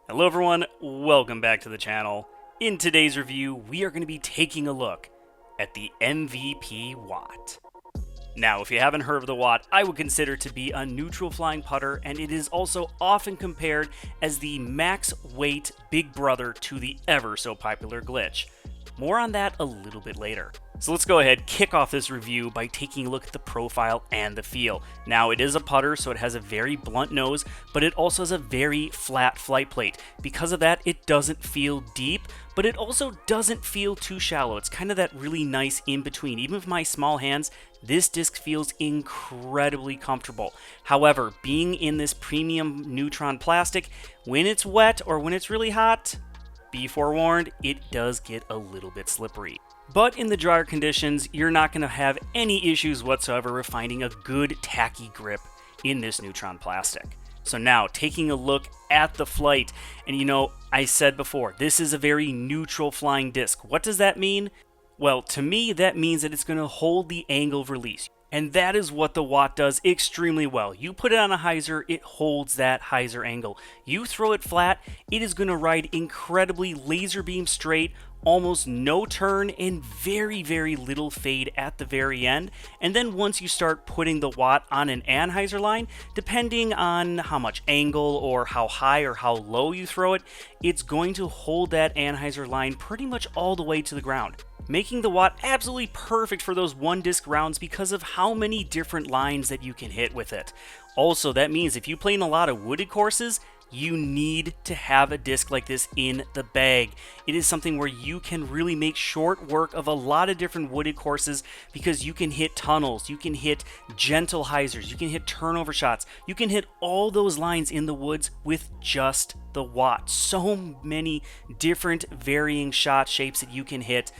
Hello everyone, welcome back to the channel. In today's review, we are going to be taking a look at the MVP Watt. Now, if you haven't heard of the Watt, I would consider to be a neutral flying putter, and it is also often compared as the max weight big brother to the ever so popular Glitch. More on that a little bit later. So let's go ahead, kick off this review by taking a look at the profile and the feel. Now, it is a putter, so it has a very blunt nose, but it also has a very flat flight plate. Because of that, it doesn't feel deep, but it also doesn't feel too shallow. It's kind of that really nice in-between. Even with my small hands, this disc feels incredibly comfortable. However, being in this premium Neutron plastic, when it's wet or when it's really hot, be forewarned, it does get a little bit slippery. But in the drier conditions, you're not going to have any issues whatsoever with finding a good tacky grip in this Neutron plastic. So now, taking a look at the flight, and I said before, this is a very neutral flying disc. What does that mean? Well, to me, that means that it's going to hold the angle of release. And that is what the Watt does extremely well. You put it on a hyzer, it holds that hyzer angle. You throw it flat, it is going to ride incredibly laser beam straight, almost no turn, and very, very little fade at the very end. And then once you start putting the Watt on an anhyzer line, depending on how much angle or how high or how low you throw it, it's going to hold that anhyzer line pretty much all the way to the ground, making the Watt absolutely perfect for those one disc rounds because of how many different lines that you can hit with it. Also, that means if you play in a lot of wooded courses, you need to have a disc like this in the bag. It is something where you can really make short work of a lot of different wooded courses because you can hit tunnels, you can hit gentle hyzers, you can hit turnover shots, you can hit all those lines in the woods with just the Watt. So many different varying shot shapes that you can hit.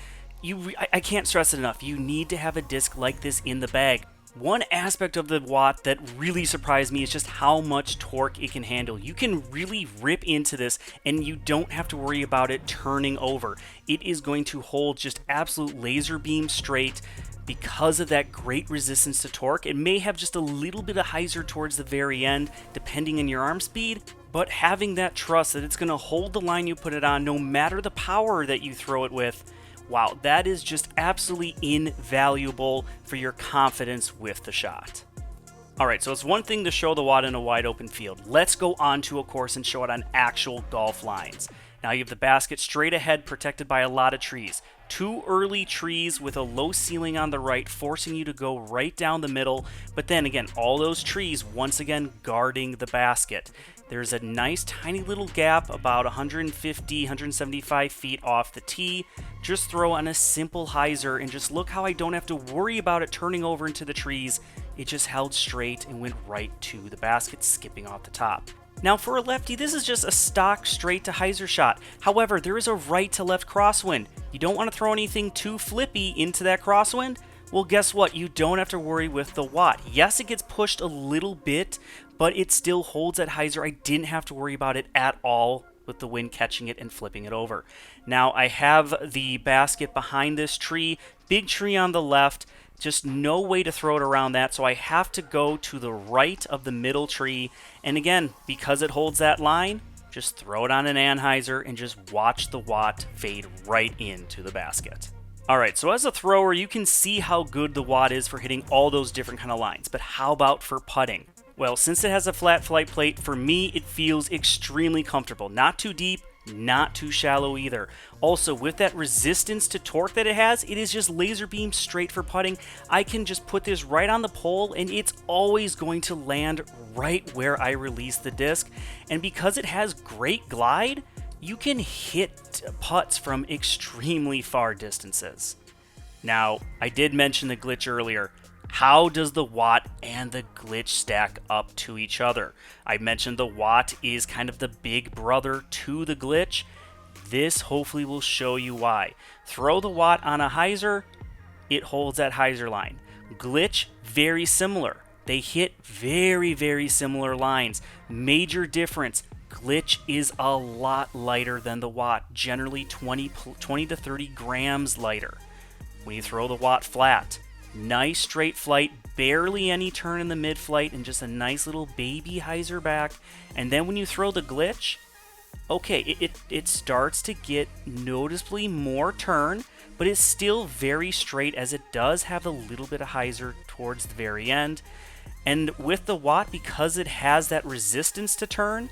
I can't stress it enough. You need to have a disc like this in the bag. One aspect of the Watt that really surprised me is just how much torque it can handle. You can really rip into this and you don't have to worry about it turning over. It is going to hold just absolute laser beam straight because of that great resistance to torque. It may have just a little bit of hyzer towards the very end, depending on your arm speed, but having that trust that it's going to hold the line you put it on no matter the power that you throw it with, wow, that is just absolutely invaluable for your confidence with the shot. Alright, so it's one thing to show the Watt in a wide open field. Let's go onto a course and show it on actual golf lines. Now you have the basket straight ahead, protected by a lot of trees. Two early trees with a low ceiling on the right, forcing you to go right down the middle, but then again, all those trees once again guarding the basket. There's a nice tiny little gap about 150, 175 feet off the tee. Just throw on a simple hyzer and just look how I don't have to worry about it turning over into the trees. It just held straight and went right to the basket, skipping off the top. Now for a lefty, this is just a stock straight to hyzer shot. However, there is a right to left crosswind. You don't want to throw anything too flippy into that crosswind? Well, guess what? You don't have to worry with the Watt. Yes, it gets pushed a little bit, but it still holds that hyzer. I didn't have to worry about it at all with the wind catching it and flipping it over. Now, I have the basket behind this tree, big tree on the left, just no way to throw it around that, so I have to go to the right of the middle tree, and again, because it holds that line, just throw it on an anhyzer and just watch the Watt fade right into the basket. Alright, so as a thrower, you can see how good the Watt is for hitting all those different kind of lines, but how about for putting? Well, since it has a flat flight plate, for me, it feels extremely comfortable. Not too deep, not too shallow either. Also, with that resistance to torque that it has, it is just laser beam straight for putting. I can just put this right on the pole and it's always going to land right where I release the disc. And because it has great glide, you can hit putts from extremely far distances. Now, I did mention the glitch earlier. How does the Watt and the glitch stack up to each other? I mentioned the Watt is kind of the big brother to the glitch. This hopefully will show you why. Throw the Watt on a hyzer, it holds that hyzer line. Glitch, very similar. They hit very, very similar lines. Major difference, glitch is a lot lighter than the Watt, generally 20 to 30 grams lighter. When you throw the Watt flat, nice straight flight, barely any turn in the mid-flight, and just a nice little baby hyzer back. And then when you throw the glitch, Okay, it starts to get noticeably more turn, but it's still very straight as it does have a little bit of hyzer towards the very end. And with the Watt, because it has that resistance to turn,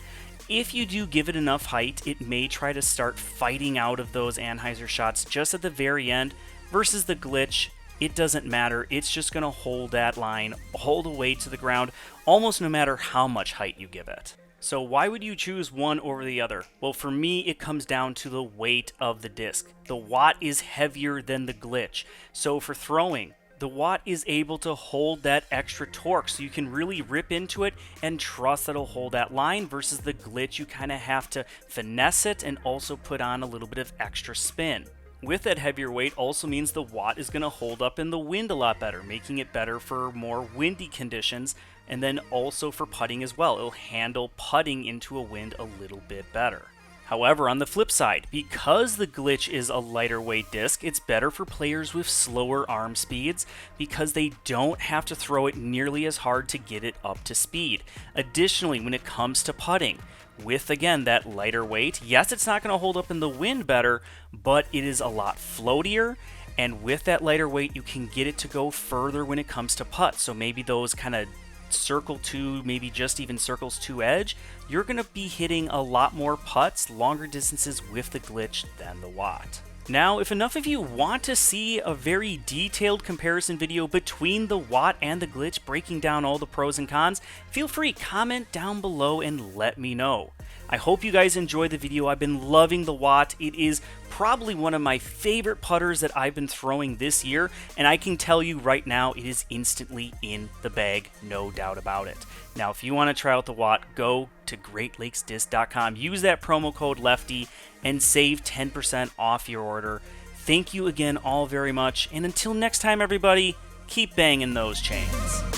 if you do give it enough height, it may try to start fighting out of those anhyzer shots just at the very end. Versus the glitch, it doesn't matter. It's just going to hold that line all the way to the ground, almost no matter how much height you give it. So why would you choose one over the other? Well, for me, it comes down to the weight of the disc. The Watt is heavier than the glitch. So for throwing, the Watt is able to hold that extra torque, so you can really rip into it and trust that it'll hold that line, versus the glitch, you kind of have to finesse it and also put on a little bit of extra spin. With that heavier weight also means the Watt is going to hold up in the wind a lot better, making it better for more windy conditions, and then also for putting as well. It'll handle putting into a wind a little bit better. However, on the flip side, because the glitch is a lighter weight disc, it's better for players with slower arm speeds because they don't have to throw it nearly as hard to get it up to speed. Additionally, when it comes to putting, with again that lighter weight, yes, it's not going to hold up in the wind better, but it is a lot floatier. And with that lighter weight, you can get it to go further when it comes to putts. So maybe those kind of circle two, maybe just even circles two edge, you're going to be hitting a lot more putts, longer distances with the glitch than the Watt. Now, if enough of you want to see a very detailed comparison video between the Watt and the glitch, breaking down all the pros and cons, feel free, comment down below and let me know. I hope you guys enjoyed the video. I've been loving the Watt. It is probably one of my favorite putters that I've been throwing this year, and I can tell you right now it is instantly in the bag, no doubt about it. Now, if you want to try out the Watt, go to GreatLakesDisc.com, use that promo code Lefty, and save 10% off your order. Thank you again all very much, and until next time, everybody, keep banging those chains.